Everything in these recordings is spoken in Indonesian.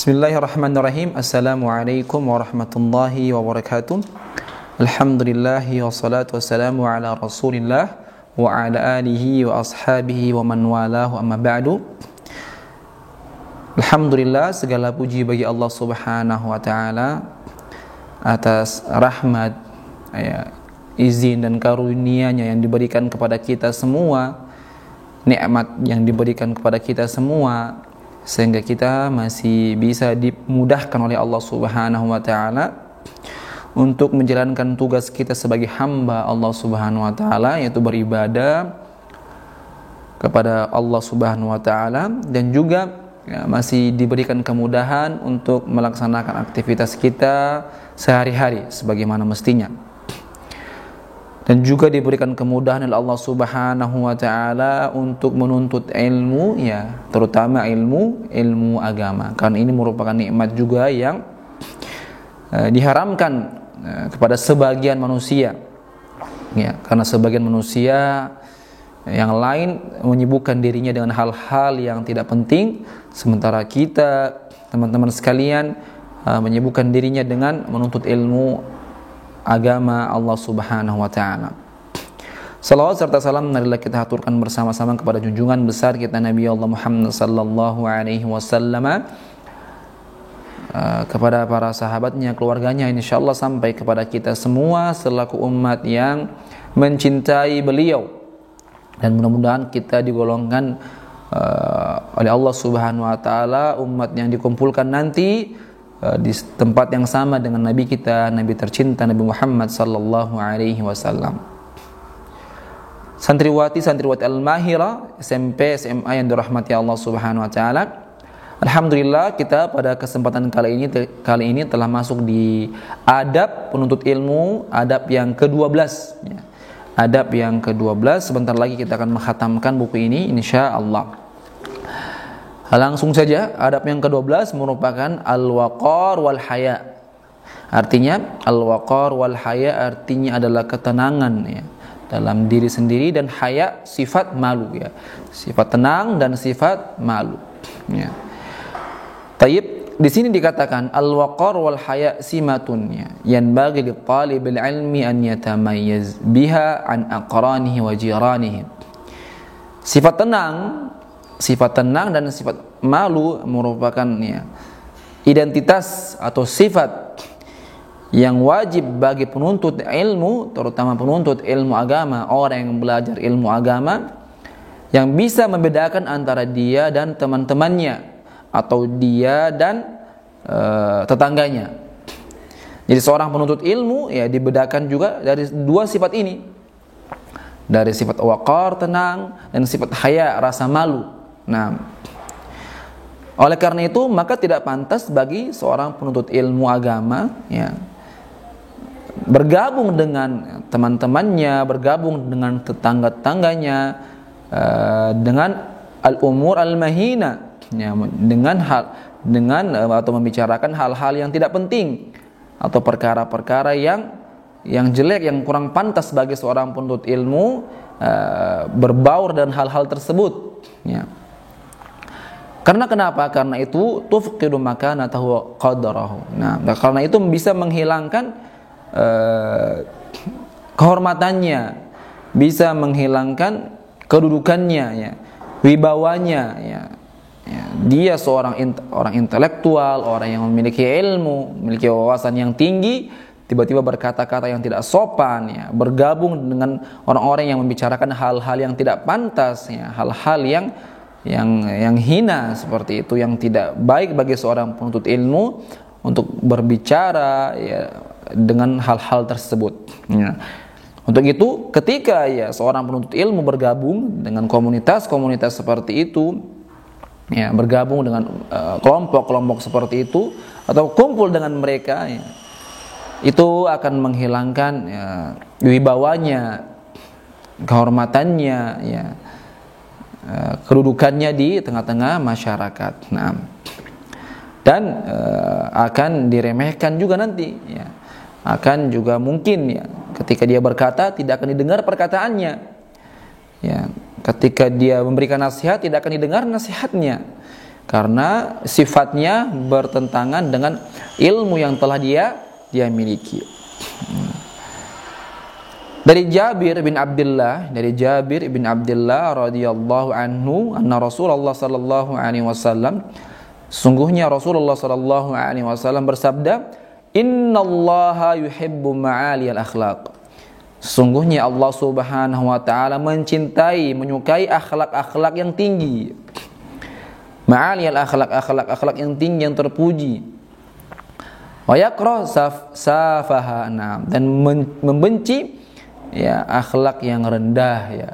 Bismillahirrahmanirrahim. Assalamualaikum warahmatullahi wabarakatuh. Alhamdulillahi wassalatu wassalamu ala rasulillah wa ala alihi wa ashabihi wa man walahu amma ba'du. Alhamdulillah, segala puji bagi Allah subhanahu wa ta'ala atas rahmat, izin dan karunia-Nya yang diberikan kepada kita semua, nikmat yang diberikan kepada kita semua, sehingga kita masih bisa dimudahkan oleh Allah Subhanahu wa taala untuk menjalankan tugas kita sebagai hamba Allah Subhanahu wa taala, yaitu beribadah kepada Allah Subhanahu wa taala, dan juga masih diberikan kemudahan untuk melaksanakan aktivitas kita sehari-hari sebagaimana mestinya. Dan juga diberikan kemudahan oleh Allah Subhanahu wa taala untuk menuntut ilmu, terutama ilmu agama. Karena ini merupakan nikmat juga yang diharamkan kepada sebagian manusia. Karena sebagian manusia yang lain menyibukkan dirinya dengan hal-hal yang tidak penting, sementara kita, teman-teman sekalian, menyibukkan dirinya dengan menuntut ilmu agama Allah Subhanahu wa taala. Salawat serta salam marilah kita haturkan bersama-sama kepada junjungan besar kita Nabi Allah Muhammad sallallahu alaihi wasallam, kepada para sahabatnya, keluarganya, insyaallah sampai kepada kita semua selaku umat yang mencintai beliau. Dan mudah-mudahan kita digolongkan oleh Allah Subhanahu wa taala umat yang dikumpulkan nanti di tempat yang sama dengan Nabi kita, Nabi tercinta Nabi Muhammad sallallahu alaihi wasallam. Santriwati Al-Mahira SMP SMA yang dirahmati Allah Subhanahu wa taala. Alhamdulillah, kita pada kesempatan kali ini telah masuk di adab penuntut ilmu, adab yang ke-12 ya. Adab yang ke-12, sebentar lagi kita akan menghatamkan buku ini insyaallah. Langsung saja, adab yang ke-12 merupakan al-waqar wal haya. Artinya al-waqar wal haya artinya adalah ketenangan dalam diri sendiri, dan haya sifat malu Sifat tenang dan sifat malu Taib, di sini dikatakan al-waqar wal haya simatun yanbaghi li talibil ilmi an yatamayyaz biha an aqranihi wa jiranihi. Sifat tenang dan sifat malu merupakan identitas atau sifat yang wajib bagi penuntut ilmu, terutama penuntut ilmu agama, orang yang belajar ilmu agama, yang bisa membedakan antara dia dan teman-temannya atau dia dan tetangganya. Jadi seorang penuntut ilmu dibedakan juga dari dua sifat ini, dari sifat waqar, tenang, dan sifat haya, rasa malu. Nah, oleh karena itu maka tidak pantas bagi seorang penuntut ilmu agama bergabung dengan teman-temannya, bergabung dengan tetangga-tetangganya dengan al-umur al-mahina, atau membicarakan hal-hal yang tidak penting atau perkara-perkara yang jelek, yang kurang pantas bagi seorang penuntut ilmu berbaur dan hal-hal tersebut. Karena kenapa? Karena itu tufqidu makanatahu qadrahu. Nah, karena itu bisa menghilangkan kehormatannya, bisa menghilangkan kedudukannya, wibawanya. Dia orang intelektual, orang yang memiliki ilmu, memiliki wawasan yang tinggi, tiba-tiba berkata-kata yang tidak sopan, bergabung dengan orang-orang yang membicarakan hal-hal yang tidak pantas, hal-hal yang hina seperti itu, yang tidak baik bagi seorang penuntut ilmu untuk berbicara dengan hal-hal tersebut. Untuk itu, ketika seorang penuntut ilmu bergabung dengan komunitas-komunitas seperti itu, bergabung dengan kelompok-kelompok seperti itu, atau kumpul dengan mereka, itu akan menghilangkan wibawanya, kehormatannya, kedudukannya di tengah-tengah masyarakat. Nah, dan akan diremehkan juga nanti, akan juga mungkin ketika dia berkata tidak akan didengar perkataannya, ketika dia memberikan nasihat tidak akan didengar nasihatnya, karena sifatnya bertentangan dengan ilmu yang telah dia miliki. Dari Jabir bin Abdullah radhiyallahu anhu, anna Rasulullah sallallahu alaihi wasallam, sungguhnya Rasulullah sallallahu alaihi wasallam bersabda, "Innallaha yuhibbu ma'aliyal akhlaq." Sungguhnya Allah Subhanahu wa taala menyukai akhlak-akhlak yang tinggi. Ma'aliyal akhlak yang tinggi, yang terpuji. Wa yakrah safaha, dan membenci ya akhlak yang rendah, ya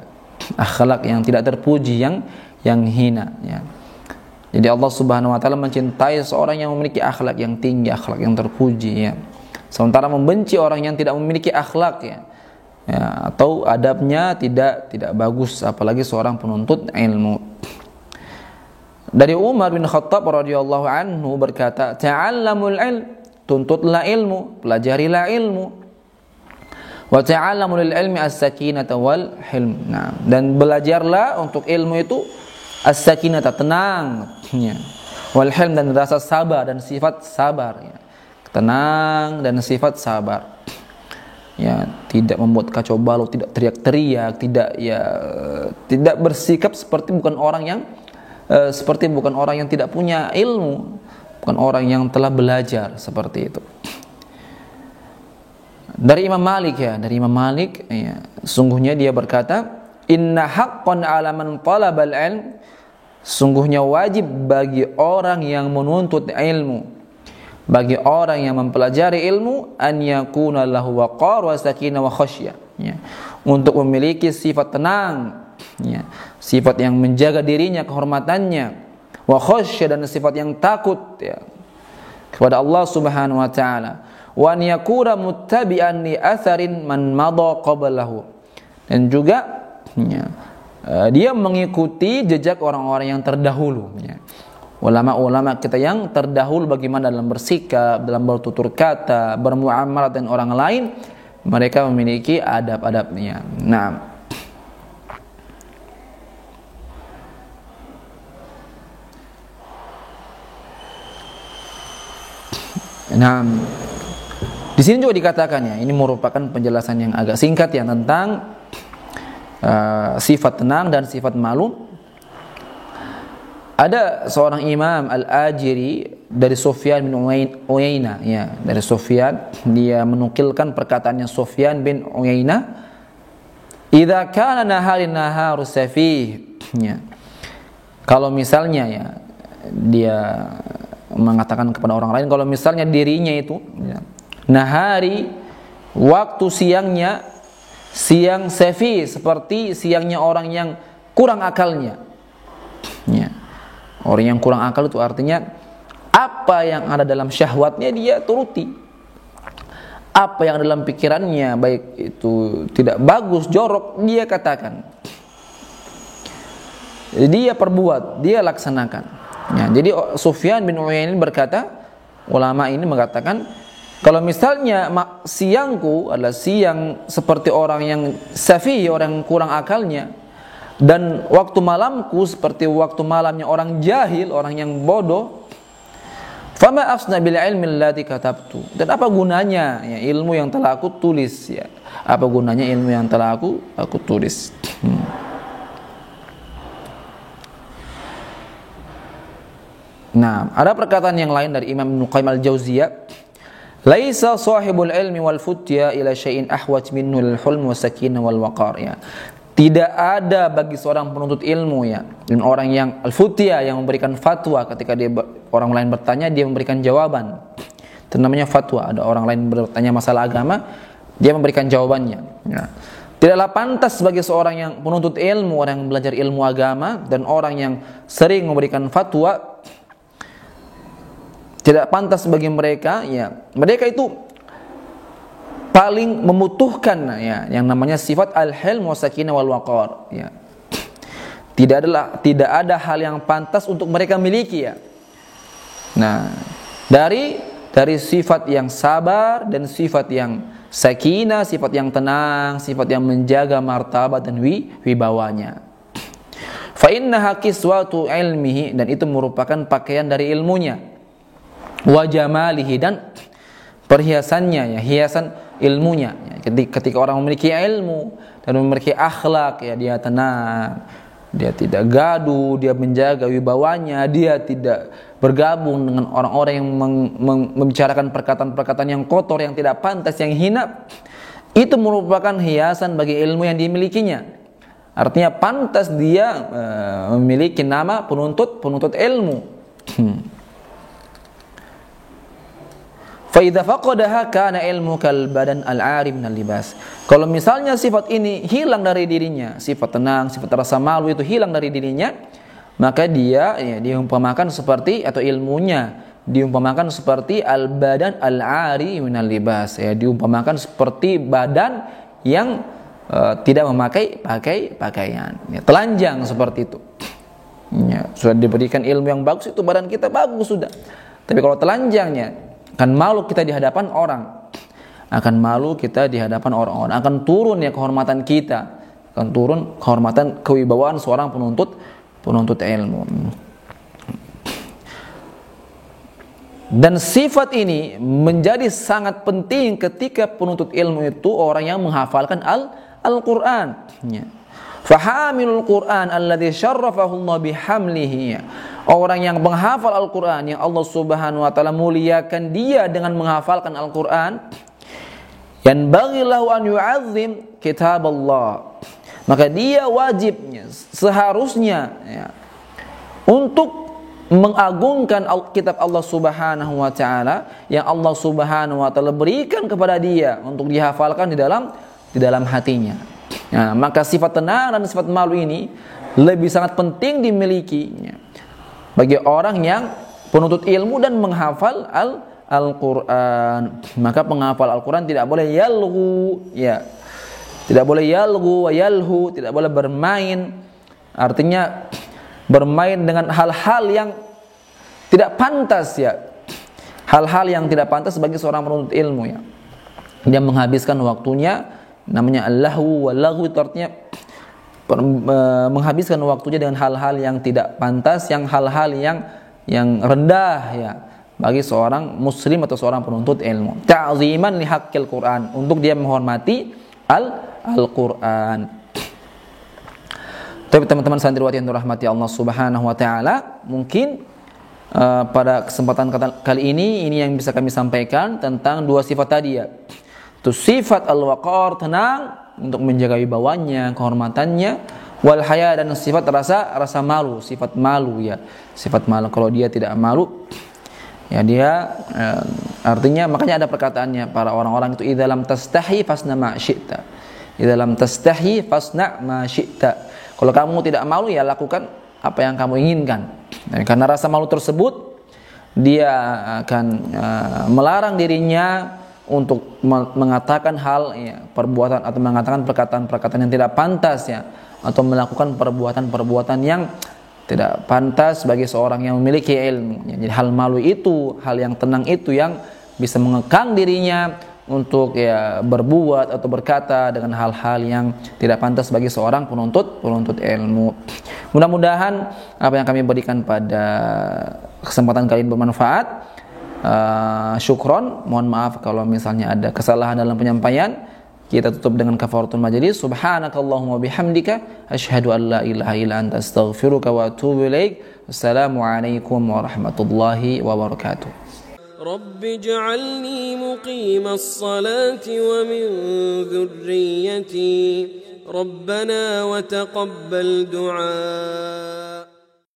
akhlak yang tidak terpuji, yang hina, ya. Jadi Allah Subhanahu wa taala mencintai seorang yang memiliki akhlak yang tinggi, akhlak yang terpuji, ya. Sementara membenci orang yang tidak memiliki akhlak, ya atau adabnya tidak bagus, apalagi seorang penuntut ilmu. Dari Umar bin Khattab radhiyallahu anhu berkata, "Ta'allamul ilm," tuntutlah ilmu, pelajarilah ilmu. "Wa ta'allamu lil ilmi as-sakinata wal hilm." Nah, dan belajarlah untuk ilmu itu as-sakinata, tenang, ya. Wal hilm, dan rasa sabar dan sifat sabar, ya. Tenang dan sifat sabar. Ya, tidak membuat kacau balau, tidak teriak-teriak, tidak bersikap seperti bukan orang yang tidak punya ilmu, bukan orang yang telah belajar, seperti itu. Dari Imam Malik, ya, sungguhnya dia berkata, "Inna haqqan 'ala man talabal ilm," sungguhnya wajib bagi orang yang menuntut ilmu, bagi orang yang mempelajari ilmu, an yakuna lahu waqar wa sakinah wa khasyah, ya, untuk memiliki sifat tenang, ya, sifat yang menjaga dirinya, kehormatannya, wa khasyah, dan sifat yang takut, ya, kepada Allah Subhanahu wa taala, wa an yakuna muttabi'an li atharin man madha qablahu, dan juga, ya, dia mengikuti jejak orang-orang yang terdahulu, ya. Ulama-ulama kita yang terdahulu bagaimana dalam bersikap, dalam bertutur kata, bermuamalah dengan orang lain, mereka memiliki adab-adabnya. Nah, di sini juga dikatakan, ya, ini merupakan penjelasan yang agak singkat, ya, tentang sifat tenang dan sifat malu. Ada seorang imam Al-Ajiri dari Sufyan bin Uyainah, ya, dari Sufyan, dia menukilkan perkataannya Sufyan bin Uyainah, "Idza kana naharu safih," ya. Kalau misalnya, ya, dia mengatakan kepada orang lain, kalau misalnya dirinya itu, ya, nahari, waktu siangnya, siang safih, seperti siangnya orang yang kurang akalnya, ya. Orang yang kurang akal itu artinya apa yang ada dalam syahwatnya dia turuti, apa yang ada dalam pikirannya baik itu tidak bagus, jorok, dia katakan, dia perbuat, dia laksanakan, ya. Jadi Sufyan bin Uyainah berkata, ulama ini mengatakan, kalau misalnya siangku adalah siang seperti orang yang safi, orang yang kurang akalnya, dan waktu malamku seperti waktu malamnya orang jahil, orang yang bodoh, fama afsna bil ilmi allati katabtu, dan apa gunanya, ya, ilmu yang telah aku tulis, ya, apa gunanya ilmu yang telah aku tulis. Nah, ada perkataan yang lain dari Imam Ibnu Qayyim al-Jauziyah, "Laisa sahibul ilmi wal futya ila syai'in ahwaj minhu lil hulm wa sakinah wal waqar," ya. Tidak ada bagi seorang penuntut ilmu, ya, dan orang yang al-futya, yang memberikan fatwa, ketika orang lain bertanya dia memberikan jawaban. Itu namanya fatwa. Ada orang lain bertanya masalah agama, dia memberikan jawabannya, ya. Tidaklah pantas bagi seorang yang penuntut ilmu, orang yang belajar ilmu agama, dan orang yang sering memberikan fatwa, tidak pantas bagi mereka, ya, mereka itu paling membutuhkan, ya, yang namanya sifat al-hilm wa sakinah wal waqar, ya. Tidak ada hal yang pantas untuk mereka miliki, ya. Nah, dari sifat yang sabar dan sifat yang sakinah, sifat yang tenang, sifat yang menjaga martabat dan wibawanya. Fa innaha kiswatu ilmihi, dan itu merupakan pakaian dari ilmunya. Wa jamalihi, dan perhiasannya, ya, hiasan ilmunya. Ketika orang memiliki ilmu dan memiliki akhlak, ya, dia tenang, dia tidak gaduh, dia menjaga wibawanya, dia tidak bergabung dengan orang-orang yang membicarakan perkataan-perkataan yang kotor, yang tidak pantas, yang hina. Itu merupakan hiasan bagi ilmu yang dimilikinya. Artinya pantas dia memiliki nama penuntut ilmu. Fa idza faqadaha kana ilmu kal badan al-'ari min al-libas. Kalau misalnya sifat ini hilang dari dirinya, sifat tenang, sifat rasa malu itu hilang dari dirinya, maka dia, ya, diumpamakan seperti, atau ilmunya diumpamakan seperti al-badan al-'ari min al-libas, ya, diumpamakan seperti badan yang tidak memakai pakaian, ya, telanjang seperti itu. Ya, sudah diberikan ilmu yang bagus, itu badan kita bagus sudah. Tapi kalau telanjangnya, akan malu kita di hadapan orang, akan malu kita di hadapan orang-orang, akan turun, ya, kehormatan kita, akan turun kehormatan, kewibawaan seorang penuntut ilmu. Dan sifat ini menjadi sangat penting ketika penuntut ilmu itu orang yang menghafalkan Al-Qur'an. Fahamilul Qur'an alladzi syarrafahu Allah bihamlihi. Orang yang menghafal Al-Qur'an, yang Allah Subhanahu wa taala muliakan dia dengan menghafalkan Al-Qur'an, yanbaghi lahu an yu'azzim kitab Allah. Maka dia wajibnya, seharusnya, ya, untuk mengagungkan kitab Allah Subhanahu wa taala yang Allah Subhanahu wa taala berikan kepada dia untuk dihafalkan di dalam hatinya. Nah, maka sifat tenang dan sifat malu ini lebih sangat penting dimiliki, ya, bagi orang yang penuntut ilmu dan menghafal Al-Qur'an. Maka penghafal Al-Qur'an tidak boleh yalghu, ya. Tidak boleh yalghu wa yalhu, tidak boleh bermain. Artinya bermain dengan hal-hal yang tidak pantas, ya. Hal-hal yang tidak pantas bagi seorang penuntut ilmu, ya. Dia menghabiskan waktunya, namanya al-lahu wal laghu, itu artinya menghabiskan waktunya dengan hal-hal yang tidak pantas, yang hal-hal yang rendah, ya, bagi seorang muslim atau seorang penuntut ilmu. Ta'ziman li haqqil Qur'an, untuk dia menghormati Al-Qur'an. Tapi teman-teman santriwati yang dirahmati Allah Subhanahu wa taala, mungkin pada kesempatan kali ini yang bisa kami sampaikan tentang dua sifat tadi, ya. Itu sifat al-waqar, tenang, untuk menjaga wibawanya, kehormatannya, wal haya, dan sifat rasa malu, sifat malu, ya. Sifat malu, kalau dia tidak malu, ya, dia artinya, makanya ada perkataannya para orang-orang itu, idza lam tastahi fasna ma syi'ta. Idza lam tastahi fasna ma syi'ta. Kalau kamu tidak malu, ya, lakukan apa yang kamu inginkan. Dan karena rasa malu tersebut, dia akan melarang dirinya untuk mengatakan hal, ya, perbuatan, atau mengatakan perkataan-perkataan yang tidak pantas, ya, atau melakukan perbuatan-perbuatan yang tidak pantas bagi seorang yang memiliki ilmu, ya. Jadi hal malu itu, hal yang tenang itu yang bisa mengekang dirinya untuk, ya, berbuat atau berkata dengan hal-hal yang tidak pantas bagi seorang penuntut ilmu. Mudah-mudahan apa yang kami berikan pada kesempatan kali ini bermanfaat. Syukron, mohon maaf kalau misalnya ada kesalahan dalam penyampaian. Kita tutup dengan kafaratul majelis. Subhanakallahumma bihamdika asyhadu an la ilaha illa anta astaghfiruka wa atubu ilaik. Wassalamualaikum warahmatullahi wabarakatuh. Rabbi ij'alni muqimas salati wa min dhurriyyati. Rabbana wa taqabbal du'a.